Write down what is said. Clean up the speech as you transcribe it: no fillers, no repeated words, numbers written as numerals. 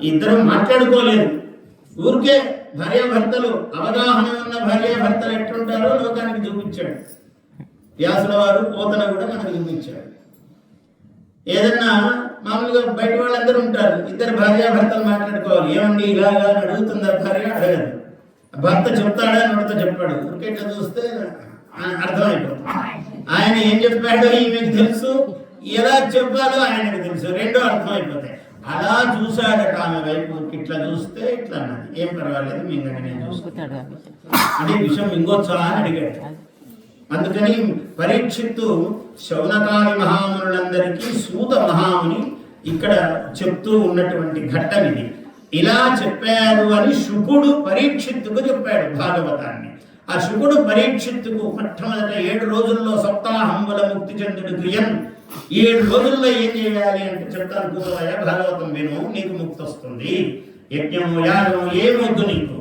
ఇద్దరు మాట్లాడుకోలేదు. ఊరికే భార్యాభర్తలు, అవగాహన ఉన్న భార్యాభర్తలు ఎట్లుంటారో లోకానికి చూపించాడు వ్యాసుల వారు. పోతన కూడా మనకు చూపించాడు. ఏదన్నా మామూలుగా బయట వాళ్ళందరూ ఉంటారు, ఇద్దరు భార్యాభర్తలు మాట్లాడుకోవాలి. ఏమండి ఇలాగా అని అడుగుతుందా భార్య? అడగదు. భర్త చెప్తాడా? నోటితో చెప్పాడు. క్రికెట్ చూస్తే అర్థమైపోతుంది. ఆయన ఏం చెప్పాడో ఈమెకు తెలుసు, ఎలా చెప్పాలో ఆయనకు తెలుసు, రెండో అర్థమైపోతాయి. అలా చూశాడట ఆమె వైపు. ఇట్లా చూస్తే ఇట్లా అన్నది, ఏం పర్వాలేదు మింగండి నేను చూసుకుంటాడు అంటే విషయం మింగొచ్చా అని అడిగాడు. అందుకని పరీక్షిత్తు శౌనకాది మహామునులందరికీ సూత మహాముని ఇక్కడ చెప్తూ ఉన్నటువంటి ఘట్టం ఇది. ఇలా చెప్పారు అని శుకుడు పరీక్షిత్తుకు చెప్పాడు భాగవతాన్ని. ఆ శుకుడు పరీక్షిత్తుకు మొట్టమొదట 7 రోజుల్లో సప్తాహంబుల ముక్తి చెందుడు క్రియన్. 7 రోజుల్లో ఏం చేయాలి అంటే చెప్తాను. కూతురయ్య భాగవతం విను, నీకు ముక్తి వస్తుంది. యజ్ఞము యాగము ఏమొద్దు నీకు.